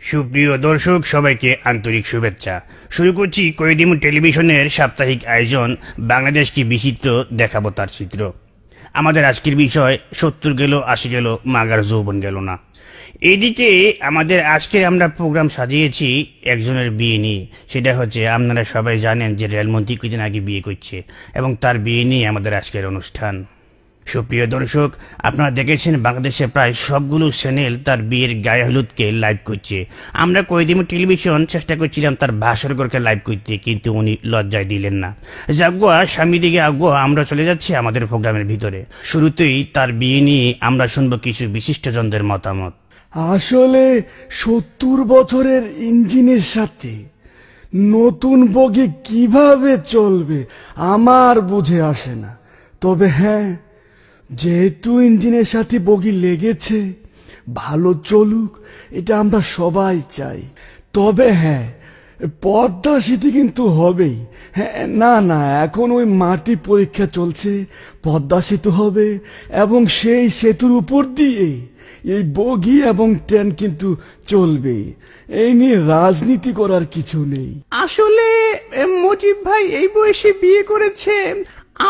সুপ্রিয় দর্শক সবাইকে আন্তরিক শুভেচ্ছা। শুরু করছি কয়েদিমু টেলিভিশনের সাপ্তাহিক আয়োজন বাংলাদেশ কি বিচিত্র, দেখাবো তার চিত্র। আমাদের আজকের বিষয় 70 গেল 80 গেল মাগার যৌবন গেল না। এদিকে আমাদের আজকে আমরা প্রোগ্রাম সাজিয়েছি একজনের বিয়ে নিয়ে। সেটা হচ্ছে, আপনারা সবাই জানেন যে রেলমন্ত্রী কিছুদিন আগে বিয়ে করছে এবং তার বিয়ে নিয়ে আমাদের আজকের অনুষ্ঠান। সুপ্রিয় দর্শক, আপনারা দেখেছেন বাংলাদেশে প্রায় সবগুলো চ্যানেল তার বিয়ের গায়ে হলুদকে লাইভ করছে। আমরা কয়েদিমু টেলিভিশন চেষ্টা করছিলাম তার ভাস্করকে লাইভ করতে, কিন্তু উনি লজ্জায় দিলেন না। যাগুয়া স্বামী দিকে আগুয়া আমরা চলে যাচ্ছি আমাদের প্রোগ্রামের ভিতরে। শুরুতেই তার বিয়ে নিয়ে আমরা শুনবো কিছু বিশিষ্টজনদের মতামত। আসলে 70 বছরের ইঞ্জিনের সাথে নতুন বগি কিভাবে চলবে আমার বুঝে আসে না। তবে হ্যাঁ, যেহেতু ইঞ্জিনের সাথে বগি লেগেছে, ভালো চলুক, এটা আমরা সবাই চাই। তবে হ্যাঁ, পদ্মা সেতু কিন্তু হবেই। হ্যাঁ, না এখন ওই মাটি পরীক্ষা চলছে, পদ্মা সেতু হবে এবং সেই সেতুর উপর দিয়ে এই বগি এবং ট্রেন কিন্তু চলবে। এই নিয়ে রাজনীতি করার কিছু নেই। আসলে মজিব ভাই এই বয়সে বিয়ে করেছে,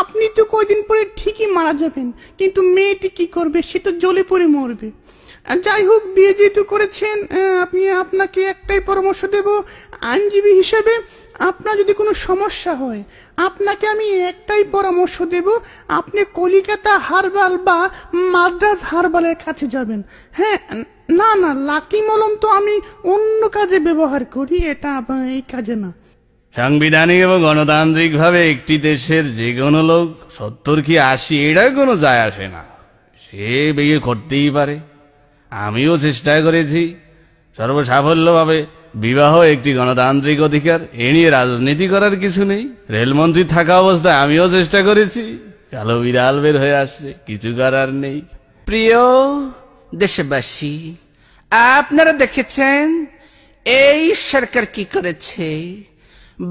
আপনি তো কয়দিন পরে ঠিকই মারা যাবেন, কিন্তু মেয়েটি কি করবে, সে তো জ্বলে পড়ে মরবে। যাই হোক, বিয়ে যেহেতু করেছেন, আপনাকে একটাই পরামর্শ দেব আইনজীবী হিসেবে। আপনার যদি কোনো সমস্যা হয়, আপনাকে আমি একটাই পরামর্শ দেব, আপনি কলিকাতা হারবাল বা মাদ্রাজ হারবালের কাছে যাবেন। হ্যাঁ, না লাকি মলম তো আমি অন্য কাজে ব্যবহার করি, এটা এই কাজে না। সাংবিধানিক এবং গণতান্ত্রিক ভাবে একটি দেশের যে কোনো লোক 70 কি 80 এটা কোনো যায় আসে না, সে বিয়ে করতেই পারে। আমিও চেষ্টা করেছি সর্বসাফল্যভাবে। বিবাহ একটি গণতান্ত্রিক অধিকার, এ নিয়ে রাজনীতি করার কিছু নেই। রেলমন্ত্রী থাকা অবস্থায় আমিও চেষ্টা করেছি, কালো বিড়াল বের হয়ে আসছে, কিছু করার নেই। প্রিয় দেশবাসী, আপনারা দেখেছেন এই সরকার কি করেছে।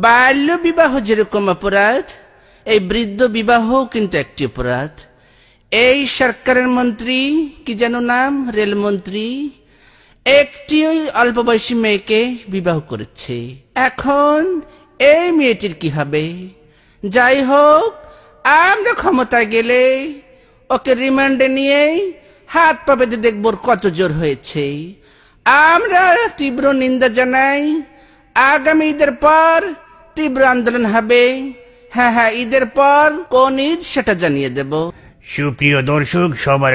বাল্য বিবাহ যেরকম অপরাধ, এই বৃদ্ধ বিবাহ কিন্তু একটি অপরাধ। এই সরকারের মন্ত্রী কি যেন নাম, রেলমন্ত্রী, একটি ওই অল্প বয়সী মেয়েকে বিবাহ করেছে। এখন এই মেয়েটির কি হবে? যাই হোক, আমরা ক্ষমতায় গেলে ওকে রিমান্ডে নিয়ে হাত পা বেঁধে দেখব কত জোর হয়েছে। আমরা তীব্র নিন্দা জানাই। আগামী ঈদের পর তীব্র আন্দোলন হবে। হ্যাঁ, ঈদের পর কোন ঈদ সেটা জানিয়ে দেব। সুপ্রিয় দর্শক, সবার